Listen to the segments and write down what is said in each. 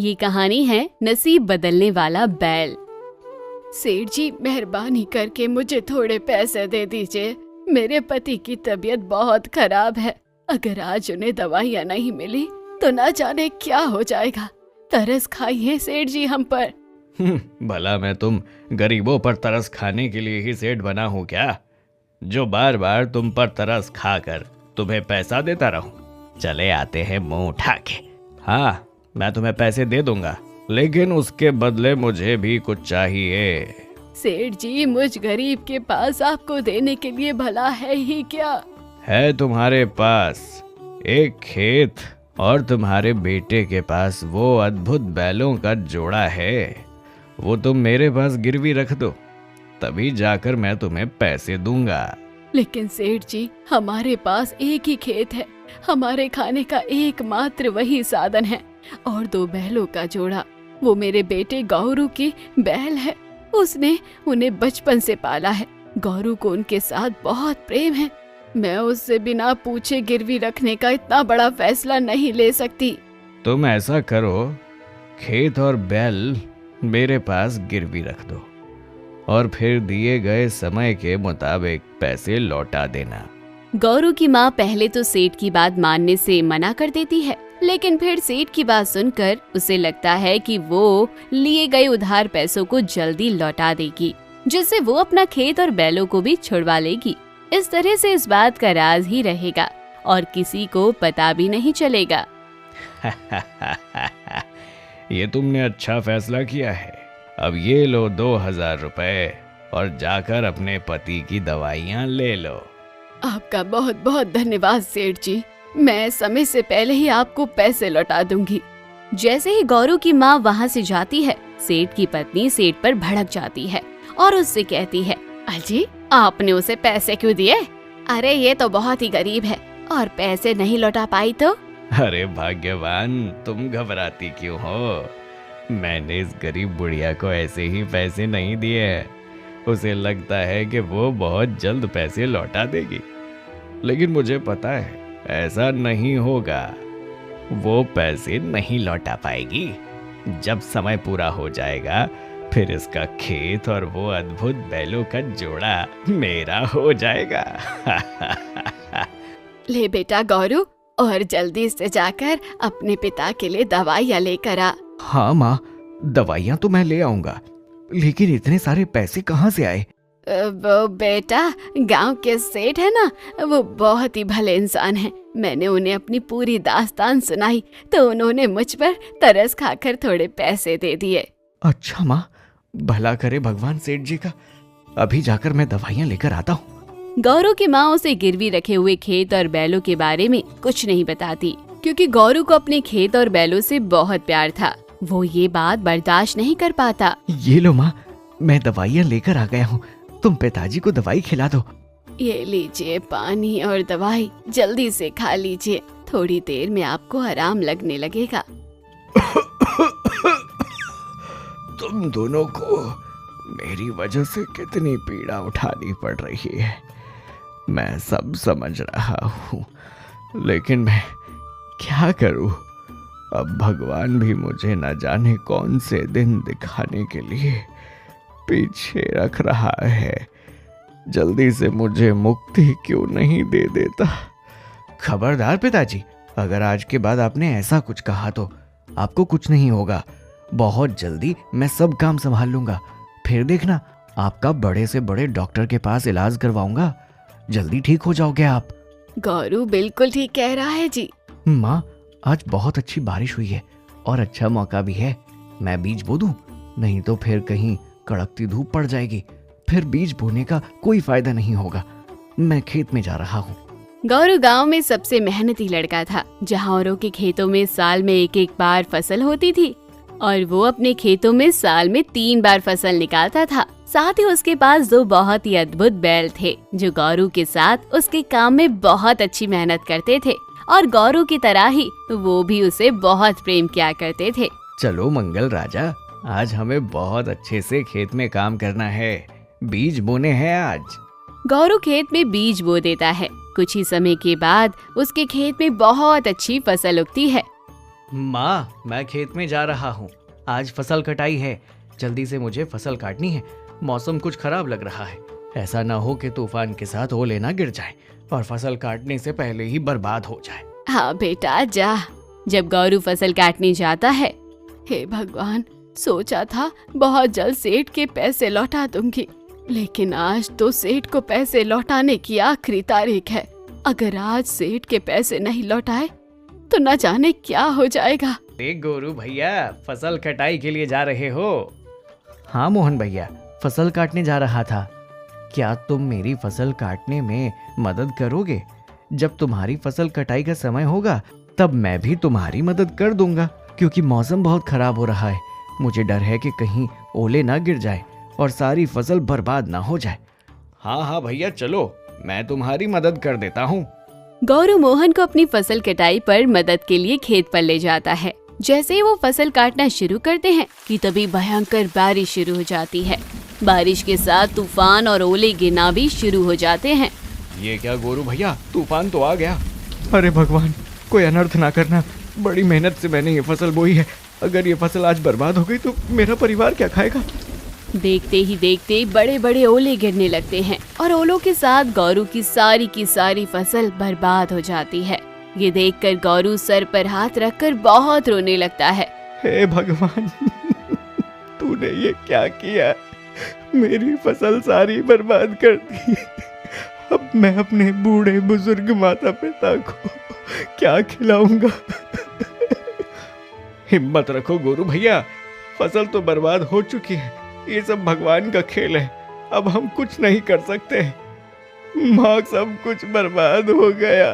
ये कहानी है नसीब बदलने वाला बैल। सेठ जी, मेहरबानी करके मुझे थोड़े पैसे दे दीजिए। मेरे पति की तबीयत बहुत खराब है। अगर आज उन्हें दवाइयाँ नहीं मिली तो ना जाने क्या हो जाएगा। तरस खाइए सेठ जी हम पर। भला मैं तुम गरीबों पर तरस खाने के लिए ही सेठ बना हूँ क्या, जो बार बार तुम पर तरस खाकर तुम्हें पैसा देता रहूं? चले आते हैं मुंह उठा के। हाँ, मैं तुम्हें पैसे दे दूंगा, लेकिन उसके बदले मुझे भी कुछ चाहिए। सेठ जी, मुझ गरीब के पास आपको देने के लिए भला है ही क्या? है तुम्हारे पास एक खेत और तुम्हारे बेटे के पास वो अद्भुत बैलों का जोड़ा है। वो तुम मेरे पास गिरवी रख दो, तभी जाकर मैं तुम्हें पैसे दूंगा। लेकिन सेठ जी, हमारे पास एक ही खेत है। हमारे खाने का एकमात्र वही साधन है और 2 बैलों का जोड़ा। वो मेरे बेटे गौरू की बैल है। उसने उन्हें बचपन से पाला है। गौरू को उनके साथ बहुत प्रेम है। मैं उससे बिना पूछे गिरवी रखने का इतना बड़ा फैसला नहीं ले सकती। तुम ऐसा करो, खेत और बैल मेरे पास गिरवी रख दो और फिर दिए गए समय के मुताबिक पैसे लौटा देना। गौरू की माँ पहले तो सेठ की बात मानने से मना कर देती है, लेकिन फिर सेठ की बात सुनकर उसे लगता है कि वो लिए गए उधार पैसों को जल्दी लौटा देगी, जिससे वो अपना खेत और बैलों को भी छुड़वा लेगी। इस तरह से इस बात का राज ही रहेगा और किसी को पता भी नहीं चलेगा। ये तुमने अच्छा फैसला किया है। अब ये लो 2000 रुपए और जाकर अपने पति की दवाइयाँ ले लो। आपका बहुत बहुत धन्यवाद सेठ जी। मैं समय से पहले ही आपको पैसे लौटा दूंगी। जैसे ही गौरू की माँ वहाँ से जाती है, सेठ की पत्नी सेठ पर भड़क जाती है और उससे कहती है, अजी, आपने उसे पैसे क्यों दिए? अरे ये तो बहुत ही गरीब है और पैसे नहीं लौटा पाई तो? अरे भाग्यवान, तुम घबराती क्यों हो? मैंने इस गरीब बुढ़िया को ऐसे ही पैसे नहीं दिए हैं। उसे लगता है कि वो बहुत जल्द पैसे लौटा देगी, लेकिन मुझे पता है ऐसा नहीं होगा। वो पैसे नहीं लौटा पाएगी। जब समय पूरा हो जाएगा, फिर इसका खेत और वो अद्भुत बैलों का जोड़ा मेरा हो जाएगा। ले बेटा गौरू, और जल्दी से जाकर अपने पिता के लिए दवाइयाँ लेकर आ। हाँ माँ, दवाइयाँ तो मैं ले आऊंगा, लेकिन इतने सारे पैसे कहाँ से आए? वो बेटा, गांव के सेठ है ना, वो बहुत ही भले इंसान हैं। मैंने उन्हें अपनी पूरी दास्तान सुनाई तो उन्होंने मुझ पर तरस खाकर थोड़े पैसे दे दिए। अच्छा माँ, भला करे भगवान सेठ जी का। अभी जाकर मैं दवाइयाँ लेकर आता हूँ। गौरू की माँ उसे गिरवी रखे हुए खेत और बैलों के बारे में कुछ नहीं बताती, क्योंकि गौरू को अपने खेत और बैलों से बहुत प्यार था। वो ये बात बर्दाश्त नहीं कर पाता। ये लो माँ, मैं दवाइयाँ लेकर आ गया हूँ। तुम पिताजी को दवाई खिला दो। ये लीजिए पानी और दवाई, जल्दी से खा लीजिए। थोड़ी देर में आपको आराम लगने लगेगा। तुम दोनों को मेरी वजह से कितनी पीड़ा उठानी पड़ रही है, मैं सब समझ रहा हूँ, लेकिन मैं क्या करूँ? अब भगवान भी मुझे न जाने कौन से दिन दिखाने के लिए पीछे रख रहा है। जल्दी से मुझे मुक्ति क्यों नहीं दे देता? खबरदार पिताजी, अगर आज के बाद आपने ऐसा कुछ कहा तो आपको कुछ नहीं होगा। बहुत जल्दी मैं सब काम संभाल लूंगा। फिर देखना, आपका बड़े से बड़े डॉक्टर के पास इलाज करवाऊंगा। जल्दी ठीक हो जाओगे आप। गौरू बिल्कुल ठीक कह रहा है जी। माँ, आज बहुत अच्छी बारिश हुई है और अच्छा मौका भी है। मैं बीज बो दूं, नहीं तो फिर कहीं कड़कती धूप पड़ जाएगी। फिर बीज बोने का कोई फायदा नहीं होगा। मैं खेत में जा रहा हूँ। गौरू गांव में सबसे मेहनती लड़का था। जहाँ औरों के खेतों में साल में एक बार फसल होती थी और वो अपने खेतों में साल में 3 बार फसल निकालता था। साथ ही उसके पास 2 बहुत ही अद्भुत बैल थे, जो गौरू के साथ उसके काम में बहुत अच्छी मेहनत करते थे और गौरू की तरह ही वो भी उसे बहुत प्रेम किया करते थे। चलो मंगल राजा, आज हमें बहुत अच्छे से खेत में काम करना है। बीज बोने हैं आज। गौरू खेत में बीज बो देता है। कुछ ही समय के बाद उसके खेत में बहुत अच्छी फसल उगती है। माँ, मैं खेत में जा रहा हूँ। आज फसल कटाई है, जल्दी से मुझे फसल काटनी है। मौसम कुछ खराब लग रहा है। ऐसा ना हो कि तूफान के साथ ओले ना गिर जाए और फसल काटने से पहले ही बर्बाद हो जाए। हाँ बेटा जा। जब गौरू फसल काटने जाता है, हे भगवान, सोचा था बहुत जल्द सेठ के पैसे लौटा दूंगी, लेकिन आज तो सेठ को पैसे लौटाने की आखिरी तारीख है। अगर आज सेठ के पैसे नहीं लौटाए तो न जाने क्या हो जाएगा। देख गोरू भैया, फसल कटाई के लिए जा रहे हो? हाँ मोहन भैया, फसल काटने जा रहा था। क्या तुम मेरी फसल काटने में मदद करोगे? जब तुम्हारी फसल कटाई का समय होगा तब मैं भी तुम्हारी मदद कर दूंगा, क्योंकि मौसम बहुत खराब हो रहा है। मुझे डर है कि कहीं ओले ना गिर जाए और सारी फसल बर्बाद ना हो जाए। हाँ हाँ भैया, चलो, मैं तुम्हारी मदद कर देता हूँ। गौरू मोहन को अपनी फसल कटाई पर मदद के लिए खेत पर ले जाता है। जैसे ही वो फसल काटना शुरू करते हैं कि तभी भयंकर बारिश शुरू हो जाती है। बारिश के साथ तूफान और ओले गिरना भी शुरू हो जाते हैं। ये क्या गोरू भैया, तूफान तो आ गया। अरे भगवान, कोई अनर्थ ना करना। बड़ी मेहनत से मैंने ये फसल बोई है। अगर ये फसल आज बर्बाद हो गई तो मेरा परिवार क्या खाएगा? देखते ही देखते बड़े बड़े ओले गिरने लगते हैं और ओलों के साथ गौरू की सारी फसल बर्बाद हो जाती है। ये देखकर गौरू सर पर हाथ रखकर बहुत रोने लगता है। हे भगवान, तूने ये क्या किया? मेरी फसल सारी बर्बाद कर दी। अब मैं अपने बूढ़े बुजुर्ग माता पिता को क्या खिलाऊंगा? हिम्मत रखो गोरू भैया, फसल तो बर्बाद हो चुकी है। ये सब भगवान का खेल है, अब हम कुछ नहीं कर सकते। माँ, सब कुछ बर्बाद हो गया,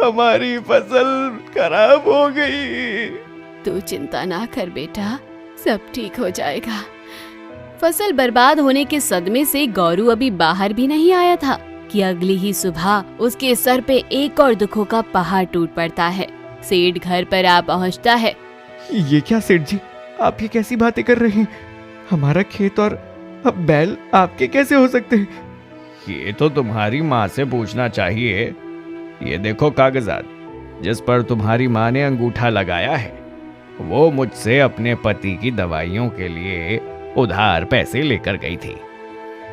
हमारी फसल खराब हो गई। तू चिंता ना कर बेटा, सब ठीक हो जाएगा। फसल बर्बाद होने के सदमे से गौरू अभी बाहर भी नहीं आया था कि अगली ही सुबह उसके सर पे एक और दुखों का पहाड़ टूट पड़ता है। सेठ घर पर आ पहुंचता है। ये क्या सेठ जी, आप ये कैसी बातें कर रहे हैं? हमारा खेत और अब बैल आपके कैसे हो सकते हैं? ये तो तुम्हारी माँ से पूछना चाहिए। ये देखो कागजात, जिस पर तुम्हारी माँ ने अंगूठा लगाया है, वो मुझसे अपने पति की दवाइयों के लिए उधार पैसे लेकर गई थी,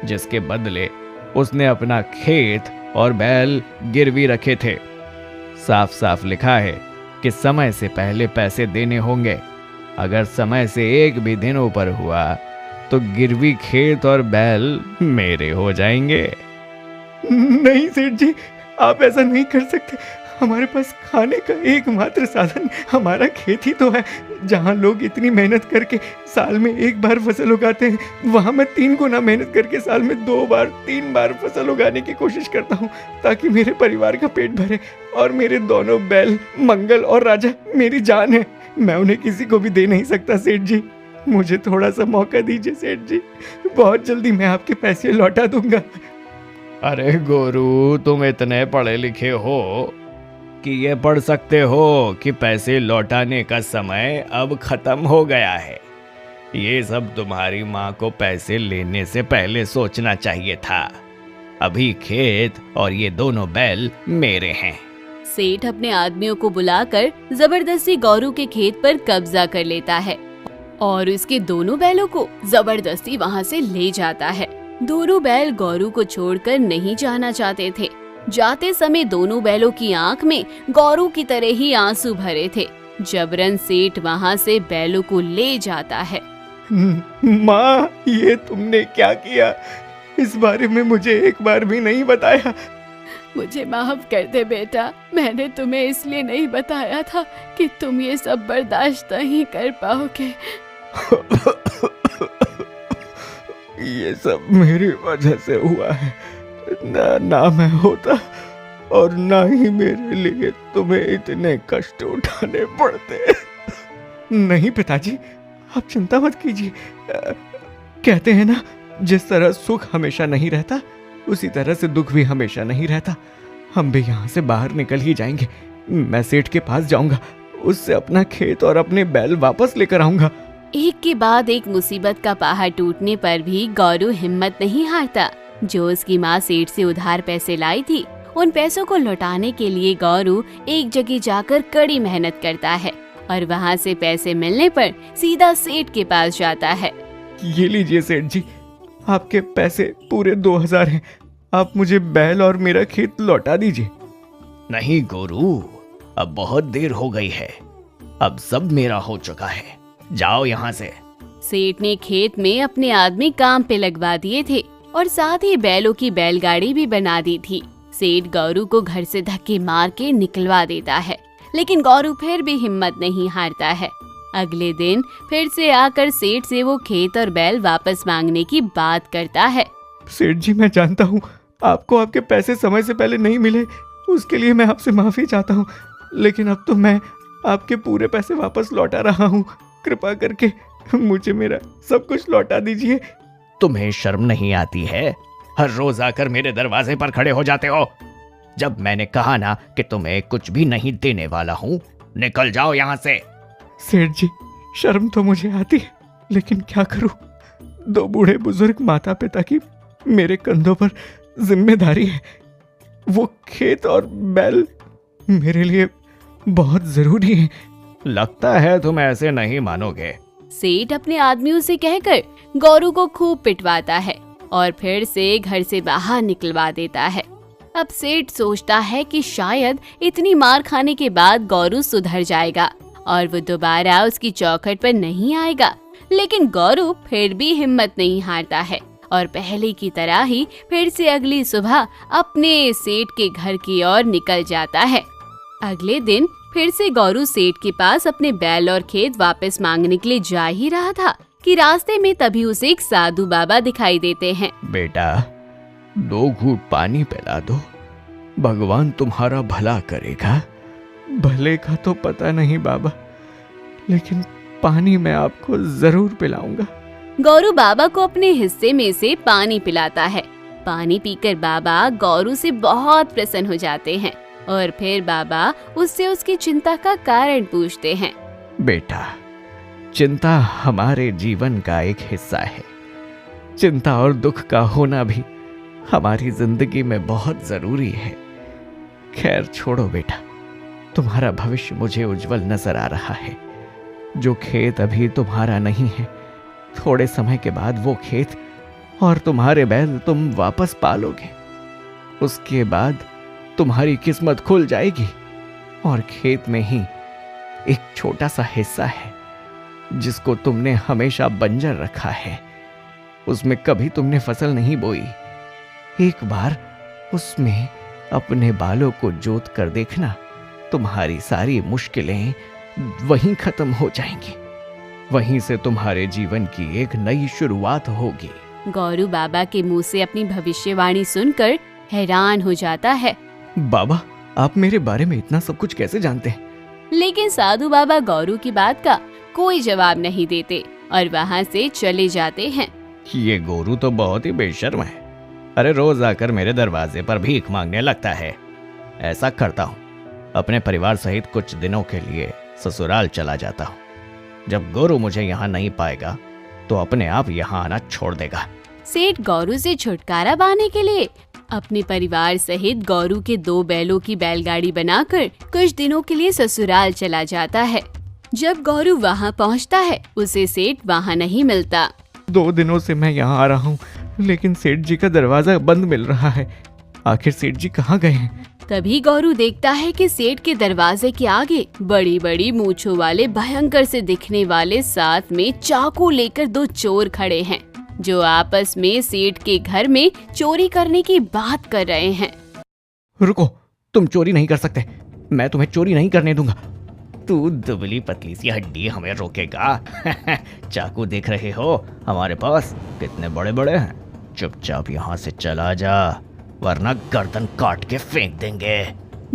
जिसके बदले उसने अपना खेत और बैल गिरवी रखे थे। साफ साफ लिखा है कि समय से पहले पैसे देने होंगे। अगर समय से एक भी दिन ऊपर हुआ तो गिरवी खेत और बैल मेरे हो जाएंगे। नहीं सेठ जी, आप ऐसा नहीं कर सकते। हमारे पास खाने का एकमात्र साधन हमारा खेत ही तो है। जहाँ लोग इतनी मेहनत करके साल में एक बार फसल उगाते हैं, वहाँ मैं 3 गुना मेहनत करके साल में 2 बार 3 बार फसल उगाने की कोशिश करता हूँ, ताकि मेरे परिवार का पेट भरे। और मेरे दोनों बैल मंगल और राजा मेरी जान है। मैं उन्हें किसी को भी दे नहीं सकता सेठ जी। मुझे थोड़ा सा मौका दीजिए सेठ जी, बहुत जल्दी मैं आपके पैसे लौटा दूंगा। अरे गोरू, तुम इतने पढ़े लिखे हो कि ये पढ़ सकते हो कि पैसे लौटाने का समय अब खत्म हो गया है। ये सब तुम्हारी माँ को पैसे लेने से पहले सोचना चाहिए था। अभी खेत और ये दोनों बैल मेरे हैं। सेठ अपने आदमियों को बुलाकर जबरदस्ती गौरू के खेत पर कब्जा कर लेता है और उसके दोनों बैलों को जबरदस्ती वहाँ से ले जाता है। दोनों बैल गौरू को छोड़कर नहीं जाना चाहते थे। जाते समय दोनों बैलों की आंख में गौरू की तरह ही आंसू भरे थे। जबरन सेठ वहाँ से बैलों को ले जाता है। माँ, ये तुमने क्या किया? इस बारे में मुझे एक बार भी नहीं बताया। मुझे माफ कर दे बेटा, मैंने तुम्हें इसलिए नहीं बताया था कि तुम ये सब बर्दाश्त नहीं कर पाओगे। ये सब मेरी वजह से हुआ है। ना मैं होता और ना ही मेरे लिए तुम्हें इतने कष्ट उठाने पड़ते। नहीं पिताजी, आप चिंता मत कीजिए। कहते हैं ना, जिस तरह सुख हमेशा नहीं रहता, उसी तरह से दुख भी हमेशा नहीं रहता। हम भी यहाँ से बाहर निकल ही जाएंगे। मैं सेठ के पास जाऊंगा, उससे अपना खेत और अपने बैल वापस लेकर आऊंगा। एक के बाद एक मुसीबत का पहाड़ टूटने पर भी गौरू हिम्मत नहीं हारता। जो उसकी माँ सेठ से उधार पैसे लाई थी, उन पैसों को लौटाने के लिए गौरू एक जगह जाकर कड़ी मेहनत करता है और वहाँ से पैसे मिलने पर सीधा सेठ के पास जाता है। ये लीजिए सेठ जी, आपके पैसे पूरे 2000 हैं। आप मुझे बैल और मेरा खेत लौटा दीजिए। नहीं गोरू, अब बहुत देर हो गई है, अब सब मेरा हो चुका है, जाओ यहाँ से। सेठ ने खेत में अपने आदमी काम पे लगवा दिए थे और साथ ही बैलों की बैलगाड़ी भी बना दी थी। सेठ गौरू को घर से धक्के मार के निकलवा देता है, लेकिन गौरू फिर भी हिम्मत नहीं हारता है। अगले दिन फिर से आकर सेठ से वो खेत और बैल वापस मांगने की बात करता है। सेठ जी, मैं जानता हूँ आपको आपके पैसे समय से पहले नहीं मिले, उसके लिए मैं आपसे माफी चाहता हूँ, लेकिन अब तो मैं आपके पूरे पैसे वापस लौटा रहा हूँ। कृपा करके मुझे मेरा सब कुछ लौटा दीजिए। तुम्हें शर्म नहीं आती है? हर रोज आकर मेरे दरवाजे पर खड़े हो जाते हो। जब मैंने कहा ना कि तुम्हें कुछ भी नहीं देने वाला हूँ, निकल जाओ यहाँ से। सेठ जी, शर्म तो मुझे आती है, लेकिन क्या करूँ, 2 बूढ़े बुजुर्ग माता पिता की मेरे कंधों पर जिम्मेदारी है। वो खेत और बैल मेरे लिए बहुत जरूरी है। लगता है तुम ऐसे नहीं मानोगे। सेठ अपने आदमियों से कहकर गौरू को खूब पिटवाता है और फिर से घर से बाहर निकलवा देता है। अब सेठ सोचता है कि शायद इतनी मार खाने के बाद गौरू सुधर जाएगा और वो दोबारा उसकी चौखट पर नहीं आएगा, लेकिन गौरू फिर भी हिम्मत नहीं हारता है और पहले की तरह ही फिर से अगली सुबह अपने सेठ के घर की ओर निकल जाता है। अगले दिन फिर से गौरू सेठ के पास अपने बैल और खेत वापस मांगने के लिए जा ही रहा था कि रास्ते में तभी उसे एक साधु बाबा दिखाई देते हैं। बेटा, 2 घूंट पानी पिला दो, भगवान तुम्हारा भला करेगा। भले का तो पता नहीं बाबा, लेकिन पानी मैं आपको जरूर पिलाऊंगा। गौरू बाबा को अपने हिस्से में से पानी पिलाता है। पानी पीकर बाबा गौरू से बहुत प्रसन्न हो जाते हैं और फिर बाबा उससे उसकी चिंता का कारण पूछते हैं। बेटा, चिंता हमारे जीवन का एक हिस्सा है। चिंता और दुख का होना भी हमारी जिंदगी में बहुत जरूरी है। खैर छोड़ो बेटा, तुम्हारा भविष्य मुझे उज्जवल नजर आ रहा है। जो खेत अभी तुम्हारा नहीं है, थोड़े समय के बाद वो खेत और तुम्हारे बैल तुम वापस पालोगे। उसके बाद तुम्हारी किस्मत खुल जाएगी और खेत में ही एक छोटा सा हिस्सा है जिसको तुमने हमेशा बंजर रखा है। उसमें कभी तुमने फसल नहीं बोई। एक बार उसमें अपने बालों को जोत कर देखना, तुम्हारी सारी मुश्किलें वहीं खत्म हो जाएंगी। वहीं से तुम्हारे जीवन की एक नई शुरुआत होगी। गौरू बाबा के मुंह से अपनी भविष्यवाणी सुनकर हैरान हो जाता है। बाबा, आप मेरे बारे में इतना सब कुछ कैसे जानते हैं? लेकिन साधु बाबा गौरू की बात का कोई जवाब नहीं देते और वहाँ से चले जाते हैं। ये गोरू तो बहुत ही बेशर्म है। अरे रोज आकर मेरे दरवाजे पर भीख मांगने लगता है। ऐसा करता हूँ, अपने परिवार सहित कुछ दिनों के लिए ससुराल चला जाता हूँ। जब गोरू मुझे यहाँ नहीं पाएगा तो अपने आप यहाँ आना छोड़ देगा। सेठ गौरू से छुटकारा पाने के लिए अपने परिवार सहित गौरू के 2 बैलों की बैलगाड़ी बनाकर कुछ दिनों के लिए ससुराल चला जाता है। जब गौरू वहाँ पहुँचता है, उसे सेठ वहाँ नहीं मिलता। 2 दिनों से मैं यहाँ आ रहा हूँ, लेकिन सेठ जी का दरवाजा बंद मिल रहा है। आखिर सेठ जी कहाँ गए हैं? तभी गौरू देखता है कि सेठ के दरवाजे के आगे बड़ी बड़ी मूंछों वाले भयंकर से दिखने वाले साथ में चाकू लेकर 2 चोर खड़े हैं, जो आपस में सेठ के घर में चोरी करने की बात कर रहे हैं। रुको, तुम चोरी नहीं कर सकते। मैं तुम्हें चोरी नहीं करने दूंगा। तू दुबली पतली सी हड्डी हमें रोकेगा? चाकू देख रहे हो हमारे पास कितने बड़े बड़े हैं। चुपचाप यहाँ से चला जा, वरना गर्दन काट के फेंक देंगे।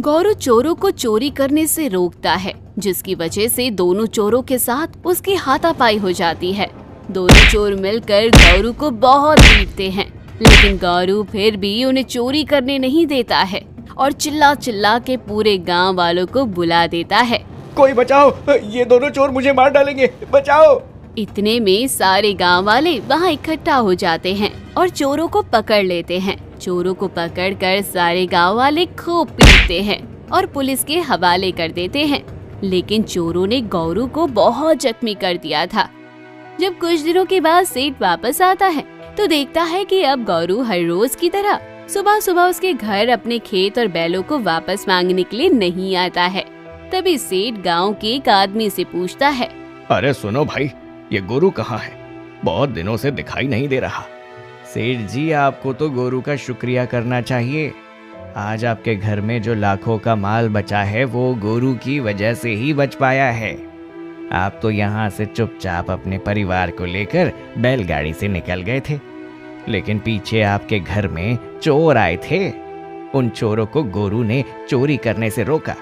गौरू चोरों को चोरी करने से रोकता है, जिसकी वजह से दोनों चोरों के साथ उसकी हाथापाई हो जाती है। दोनों चोर मिलकर गौरू को बहुत पीटते हैं, लेकिन गौरू फिर भी उन्हें चोरी करने नहीं देता है और चिल्ला चिल्ला के पूरे गांव वालों को बुला देता है। कोई बचाओ, ये दोनों चोर मुझे मार डालेंगे, बचाओ। इतने में सारे गांव वाले वहां इकट्ठा हो जाते हैं और चोरों को पकड़ लेते हैं। चोरों को पकड़कर सारे गांव वाले खूब पीटते हैं और पुलिस के हवाले कर देते हैं। लेकिन चोरों ने गौरू को बहुत जख्मी कर दिया था। जब कुछ दिनों के बाद सेठ वापस आता है तो देखता है कि अब गौरू हर रोज की तरह सुबह सुबह उसके घर अपने खेत और बैलों को वापस मांगने के लिए नहीं आता है। तभी सेठ गांव के एक आदमी से पूछता है, अरे सुनो भाई, ये गोरू कहाँ है? बहुत दिनों से दिखाई नहीं दे रहा। सेठ जी, आपको तो गोरू का शुक्रिया करना चाहिए। आज आपके घर में जो लाखों का माल बचा है वो गोरू की वजह से ही बच पाया है। आप तो यहाँ से चुपचाप अपने परिवार को लेकर बैलगाड़ी से निकल गए थे, लेकिन पीछे आपके घर में चोर आए थे। उन चोरों को गोरू ने चोरी करने से रोका,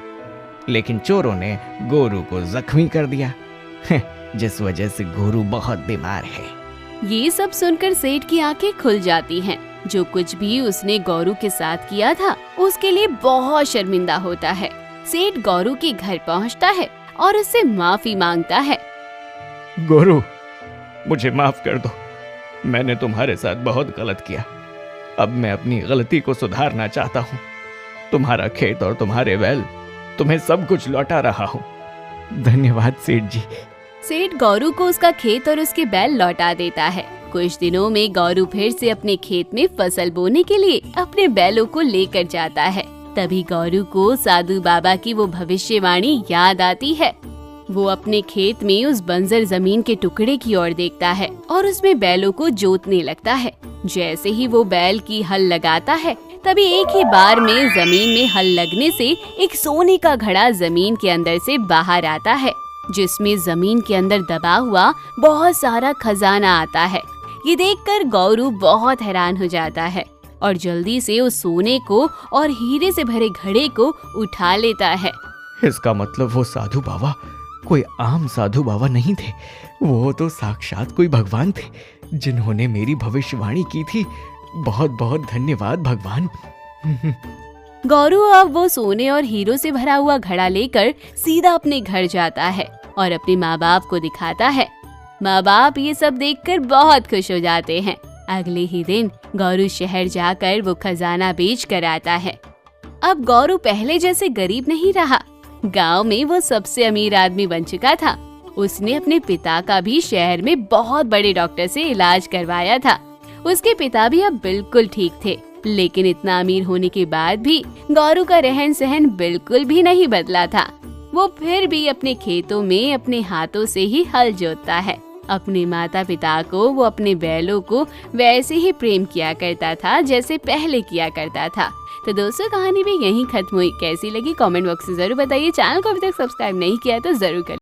लेकिन चोरों ने गोरू को जख्मी कर दिया, जिस वजह से गोरू बहुत बीमार है। ये सब सुनकर सेठ की आंखें खुल जाती हैं। जो कुछ भी उसने गौरू के साथ किया था उसके लिए बहुत शर्मिंदा होता है। सेठ गौरू के घर पहुंचता है और उससे माफी मांगता है। गोरू, मुझे माफ कर दो। मैंने तुम्हारे साथ बहुत गलत किया। अब मैं अपनी गलती को सुधारना चाहता हूँ। तुम्हारा खेत और तुम्हारे बैल, तुम्हें सब कुछ लौटा रहा हूँ। धन्यवाद सेठ जी। सेठ गौरू को उसका खेत और उसके बैल लौटा देता है। कुछ दिनों में गौरू फिर से अपने खेत में फसल बोने के लिए अपने बैलों को लेकर जाता है। तभी गौरू को साधु बाबा की वो भविष्यवाणी याद आती है। वो अपने खेत में उस बंजर जमीन के टुकड़े की ओर देखता है और उसमें बैलों को जोतने लगता है। जैसे ही वो बैल की हल लगाता है तभी एक ही बार में जमीन में हल लगने से एक सोने का घड़ा जमीन के अंदर से बाहर आता है, जिसमें जमीन के अंदर दबा हुआ बहुत सारा खजाना आता है। ये देखकर गौरू बहुत हैरान हो जाता है और जल्दी से उस सोने को और हीरे से भरे घड़े को उठा लेता है। इसका मतलब वो साधु बाबा कोई आम साधु बाबा नहीं थे, वो तो साक्षात कोई भगवान थे जिन्होंने मेरी भविष्यवाणी की थी। बहुत बहुत धन्यवाद भगवान। गौरू अब वो सोने और हीरो से भरा हुआ घड़ा लेकर सीधा अपने घर जाता है और अपने माँ बाप को दिखाता है। माँ बाप ये सब देखकर बहुत खुश हो जाते हैं। अगले ही दिन गौरू शहर जाकर वो खजाना बेच कर आता है। अब गौरू पहले जैसे गरीब नहीं रहा। गांव में वो सबसे अमीर आदमी बन चुका था। उसने अपने पिता का भी शहर में बहुत बड़े डॉक्टर से इलाज करवाया था। उसके पिता भी अब बिल्कुल ठीक थे, लेकिन इतना अमीर होने के बाद भी गौरू का रहन सहन बिल्कुल भी नहीं बदला था। वो फिर भी अपने खेतों में अपने हाथों से ही हल जोतता है। अपने माता पिता को वो अपने बैलों को वैसे ही प्रेम किया करता था जैसे पहले किया करता था। तो दोस्तों, कहानी भी यहीं खत्म हुई। कैसी लगी कमेंट बॉक्स में जरूर बताइए। चैनल को अभी तक सब्सक्राइब नहीं किया तो जरूर करें।